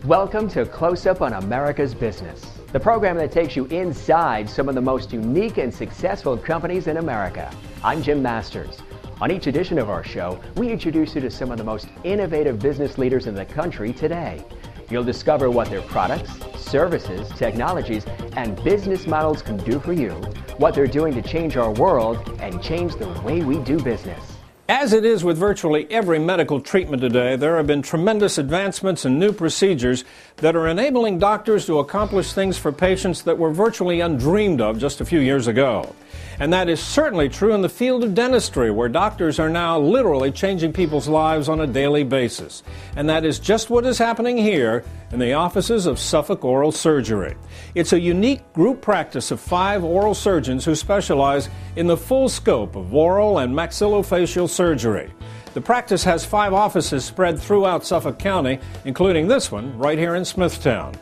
Welcome to Close Up on America's Business, the program that takes you inside some of the most unique and successful companies in America. I'm Jim Masters. On each edition of our show, we introduce you to some of the most innovative business leaders in the country today. You'll discover what their products, services, technologies, and business models can do for you, what they're doing to change our world and change the way we do business. As it is with virtually every medical treatment today, there have been tremendous advancements and new procedures that are enabling doctors to accomplish things for patients that were virtually undreamed of just a few years ago. And that is certainly true in the field of dentistry, where doctors are now literally changing people's lives on a daily basis. And that is just what is happening here in the offices of SUffolk Oral Surgery. It's a unique group practice of 5 oral surgeons who specialize in the full scope of oral and maxillofacial surgery. The practice has 5 offices spread throughout Suffolk County, including this one right here in Smithtown.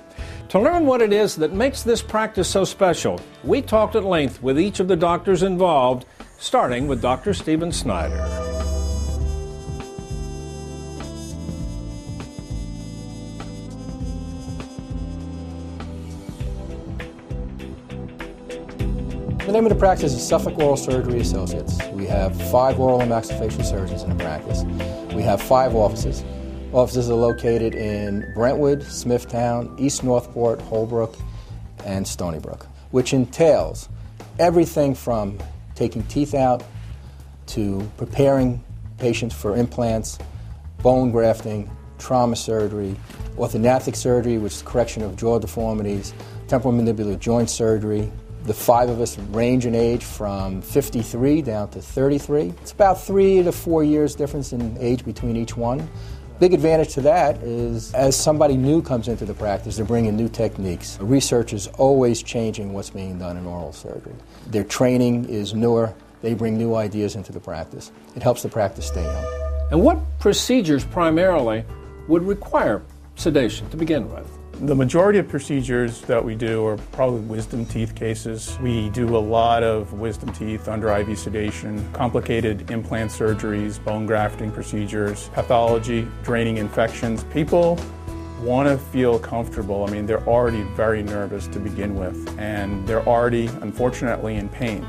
To learn what it is that makes this practice so special, we talked at length with each of the doctors involved, starting with Dr. Stephen Snyder. The name of the practice is Suffolk Oral Surgery Associates. We have 5 oral and maxillofacial surgeons in the practice. We have 5 offices. Offices are located in Brentwood, Smithtown, East Northport, Holbrook, and Stony Brook, which entails everything from taking teeth out to preparing patients for implants, bone grafting, trauma surgery, orthodontic surgery, which is correction of jaw deformities, temporomandibular joint surgery. The 5 of us range in age from 53 down to 33. It's about 3 to 4 years difference in age between each one. Big advantage to that is as somebody new comes into the practice, they're bringing new techniques. Research is always changing what's being done in oral surgery. Their training is newer. They bring new ideas into the practice. It helps the practice stay young. And what procedures primarily would require sedation to begin with? The majority of procedures that we do are probably wisdom teeth cases. We do a lot of wisdom teeth under IV sedation, complicated implant surgeries, bone grafting procedures, pathology, draining infections. People want to feel comfortable. I mean, they're already very nervous to begin with, and they're already, unfortunately, in pain.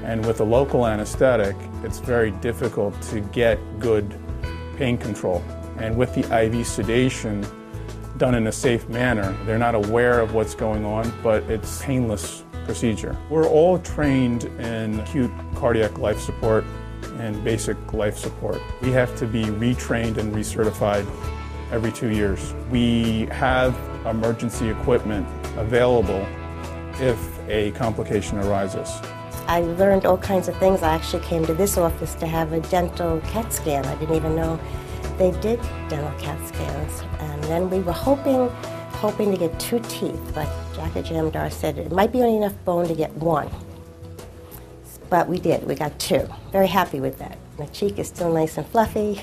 And with a local anesthetic, it's very difficult to get good pain control. And with the IV sedation, done in a safe manner, they're not aware of what's going on, but it's painless procedure. We're all trained in acute cardiac life support and basic life support. We have to be retrained and recertified every 2 years. We have emergency equipment available if a complication arises. I learned all kinds of things. I actually came to this office to have a dental CAT scan. I didn't even know they did dental CAT scans. And then we were hoping to get 2 teeth, but Dr. Jamdar said it might be only enough bone to get 1. But we did. We got 2. Very happy with that. My cheek is still nice and fluffy,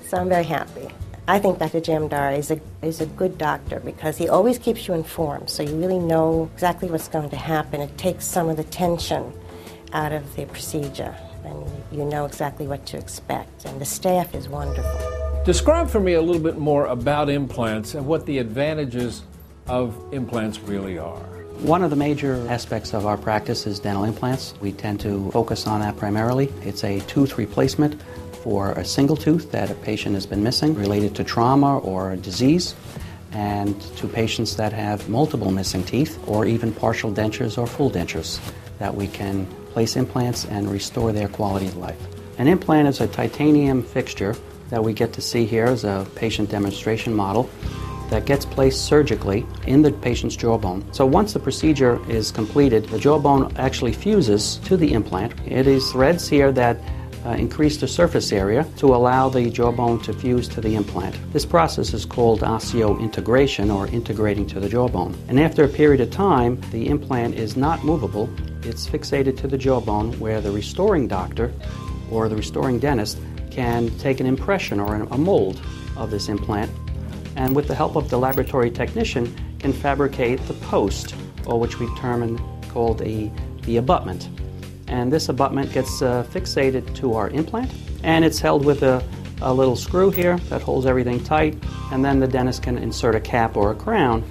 so I'm very happy. I think Dr. Jamdar is a good doctor because he always keeps you informed, so you really know exactly what's going to happen. It takes some of the tension out of the procedure, and you know exactly what to expect, and the staff is wonderful. Describe for me a little bit more about implants and what the advantages of implants really are. One of the major aspects of our practice is dental implants. We tend to focus on that primarily. It's a tooth replacement for a single tooth that a patient has been missing related to trauma or a disease, and to patients that have multiple missing teeth or even partial dentures or full dentures, that we can place implants and restore their quality of life. An implant is a titanium fixture that we get to see here as a patient demonstration model that gets placed surgically in the patient's jawbone. So once the procedure is completed, the jawbone actually fuses to the implant. It is threads here that increase the surface area to allow the jawbone to fuse to the implant. This process is called osseointegration, or integrating to the jawbone. And after a period of time, the implant is not movable. It's fixated to the jawbone, where the restoring doctor or the restoring dentist can take an impression or a mold of this implant, and with the help of the laboratory technician can fabricate the post, or which we called the abutment. And this abutment gets fixated to our implant, and it's held with a a little screw here that holds everything tight, and then the dentist can insert a cap or a crown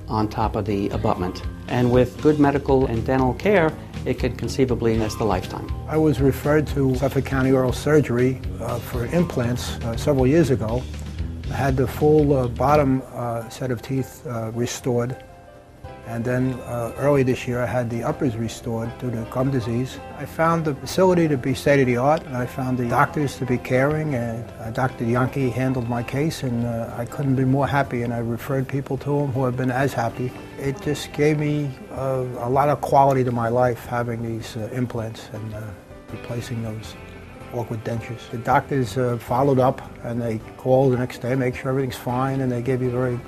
on top of the abutment. And with good medical and dental care, it could conceivably last a lifetime. I was referred to Suffolk County Oral Surgery for implants several years ago. I had the full bottom set of teeth restored, and then early this year I had the uppers restored due to gum disease. I found the facility to be state-of-the-art, and I found the doctors to be caring, and Dr. Yankee handled my case, and I couldn't be more happy, and I referred people to him who have been as happy. It just gave me a lot of quality to my life having these implants and replacing those awkward dentures. The doctors followed up, and they called the next day, make sure everything's fine, and they gave you very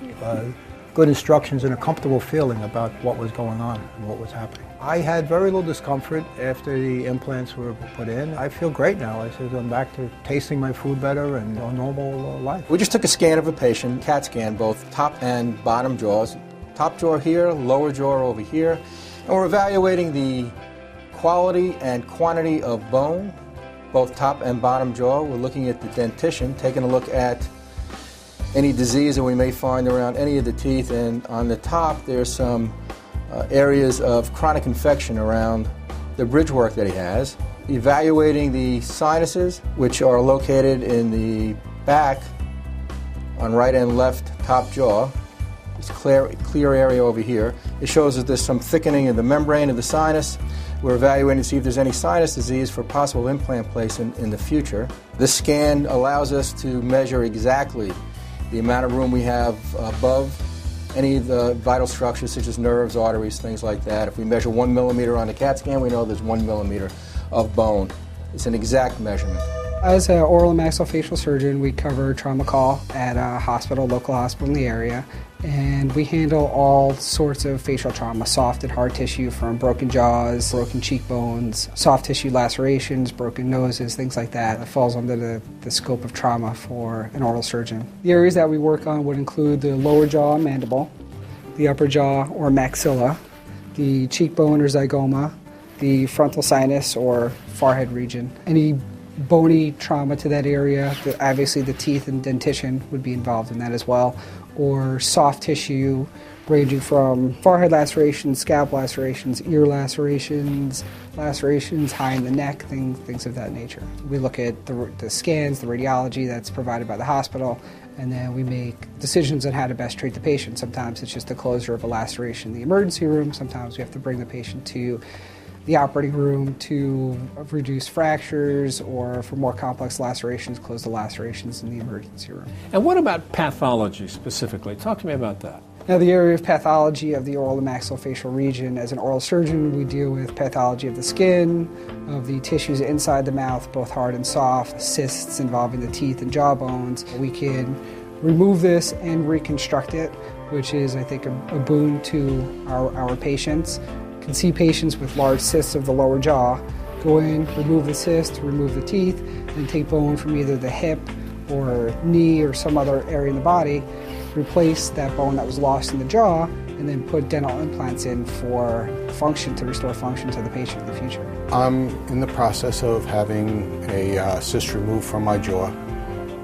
good instructions and a comfortable feeling about what was going on and what was happening. I had very little discomfort after the implants were put in. I feel great now. I said I'm back to tasting my food better and a normal life. We just took a scan of a patient, CAT scan, both top and bottom jaws. Top jaw here, lower jaw over here. And we're evaluating the quality and quantity of bone, both top and bottom jaw. We're looking at the dentition, taking a look at any disease that we may find around any of the teeth, and on the top there's some areas of chronic infection around the bridge work that he has. Evaluating the sinuses, which are located in the back on right and left top jaw. This clear area over here. It shows that there's some thickening of the membrane of the sinus. We're evaluating to see if there's any sinus disease for possible implant placement in the future. This scan allows us to measure exactly the amount of room we have above any of the vital structures such as nerves, arteries, things like that. If we measure 1 millimeter on the CAT scan, we know there's 1 millimeter of bone. It's an exact measurement. As an oral and maxillofacial surgeon, we cover trauma call at a hospital, local hospital in the area, and we handle all sorts of facial trauma, soft and hard tissue from broken jaws, broken cheekbones, soft tissue lacerations, broken noses, things like that. It falls under the scope of trauma for an oral surgeon. The areas that we work on would include the lower jaw and mandible, the upper jaw or maxilla, the cheekbone or zygoma, the frontal sinus or forehead region. Any bony trauma to that area, obviously the teeth and dentition would be involved in that as well, or soft tissue ranging from forehead lacerations, scalp lacerations, ear lacerations, lacerations high in the neck, things of that nature. We look at the scans, the radiology that's provided by the hospital, and then we make decisions on how to best treat the patient. Sometimes it's just the closure of a laceration in the emergency room. Sometimes we have to bring the patient to the operating room to reduce fractures, or for more complex lacerations, close the lacerations in the emergency room. And what about pathology specifically? Talk to me about that. Now, the area of pathology of the oral and maxillofacial region, as an oral surgeon, we deal with pathology of the skin, of the tissues inside the mouth, both hard and soft, cysts involving the teeth and jaw bones. We can remove this and reconstruct it, which is, I think, a boon to our patients. Can see patients with large cysts of the lower jaw, go in, remove the cyst, remove the teeth, and take bone from either the hip or knee or some other area in the body, replace that bone that was lost in the jaw, and then put dental implants in for function, to restore function to the patient in the future. I'm in the process of having a cyst removed from my jaw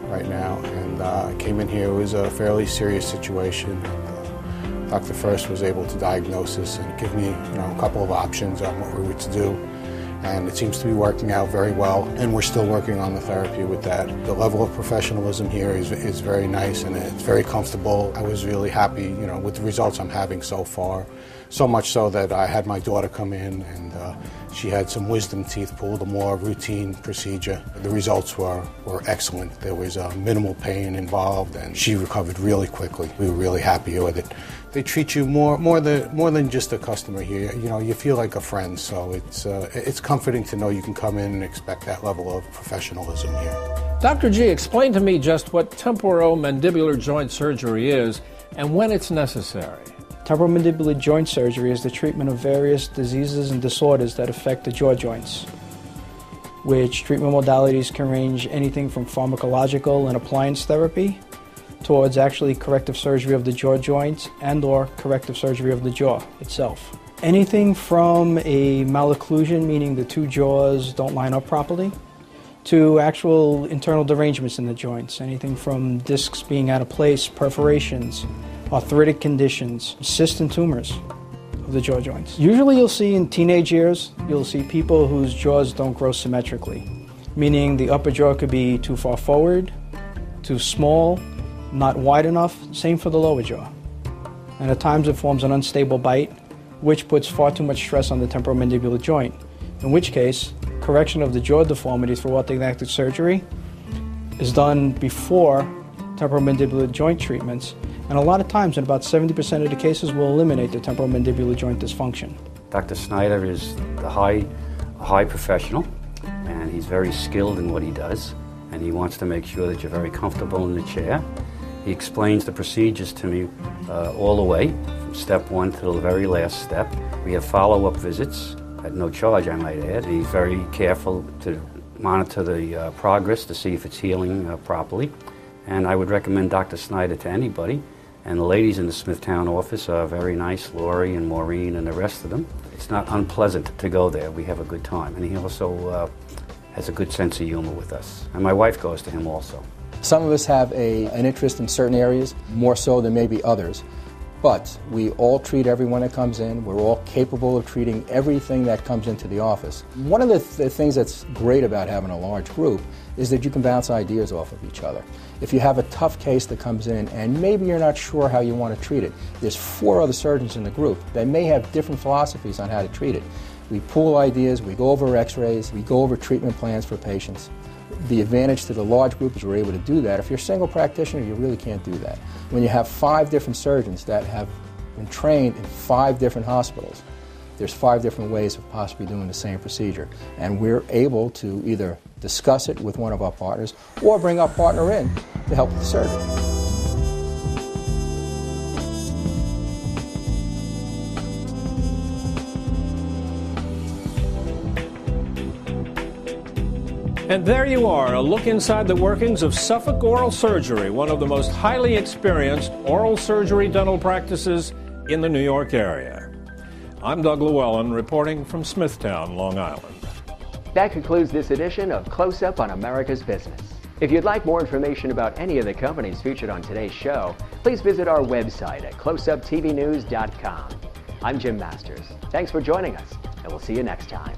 right now, and I came in here. It was a fairly serious situation. Dr. First was able to diagnose this and give me, a couple of options on what we were to do, and it seems to be working out very well, and we're still working on the therapy with that. The level of professionalism here is very nice, and it's very comfortable. I was really happy, with the results I'm having so far, so much so that I had my daughter come in, and she had some wisdom teeth pulled, a more routine procedure. The results were excellent. There was minimal pain involved, and she recovered really quickly. We were really happy with it. They treat you more than just a customer here. You feel like a friend, so it's comforting to know you can come in and expect that level of professionalism here. Dr. G, explain to me just what temporomandibular joint surgery is and when it's necessary. Temporomandibular joint surgery is the treatment of various diseases and disorders that affect the jaw joints, which treatment modalities can range anything from pharmacological and appliance therapy towards actually corrective surgery of the jaw joints and/or corrective surgery of the jaw itself. Anything from a malocclusion, meaning the two jaws don't line up properly, to actual internal derangements in the joints, anything from discs being out of place, perforations, arthritic conditions, cysts and tumors of the jaw joints. Usually you'll see in teenage years, you'll see people whose jaws don't grow symmetrically, meaning the upper jaw could be too far forward, too small, not wide enough, same for the lower jaw. And at times it forms an unstable bite, which puts far too much stress on the temporomandibular joint, in which case correction of the jaw deformity through orthodontic surgery is done before temporomandibular joint treatments, and a lot of times, in about 70% of the cases, will eliminate the temporomandibular joint dysfunction. Dr. Snyder is a high professional, and he's very skilled in what he does, and he wants to make sure that you're very comfortable in the chair. He explains the procedures to me all the way, from step one to the very last step. We have follow-up visits at no charge, I might add. He's very careful to monitor the progress to see if it's healing properly. And I would recommend Dr. Snyder to anybody. And the ladies in the Smithtown office are very nice, Lori and Maureen and the rest of them. It's not unpleasant to go there. We have a good time. And he also has a good sense of humor with us. And my wife goes to him also. Some of us have an interest in certain areas, more so than maybe others. But we all treat everyone that comes in. We're all capable of treating everything that comes into the office. One of the things that's great about having a large group is that you can bounce ideas off of each other. If you have a tough case that comes in and maybe you're not sure how you want to treat it, there's 4 other surgeons in the group that may have different philosophies on how to treat it. We pool ideas, we go over x-rays, we go over treatment plans for patients. The advantage to the large group is we're able to do that. If you're a single practitioner, you really can't do that. When you have 5 different surgeons that have been trained in 5 different hospitals, there's 5 different ways of possibly doing the same procedure. And we're able to either discuss it with one of our partners or bring our partner in to help with the surgery. And there you are, a look inside the workings of Suffolk Oral Surgery, one of the most highly experienced oral surgery dental practices in the New York area. I'm Doug Llewellyn, reporting from Smithtown, Long Island. That concludes this edition of Close Up on America's Business. If you'd like more information about any of the companies featured on today's show, please visit our website at closeuptvnews.com. I'm Jim Masters. Thanks for joining us, and we'll see you next time.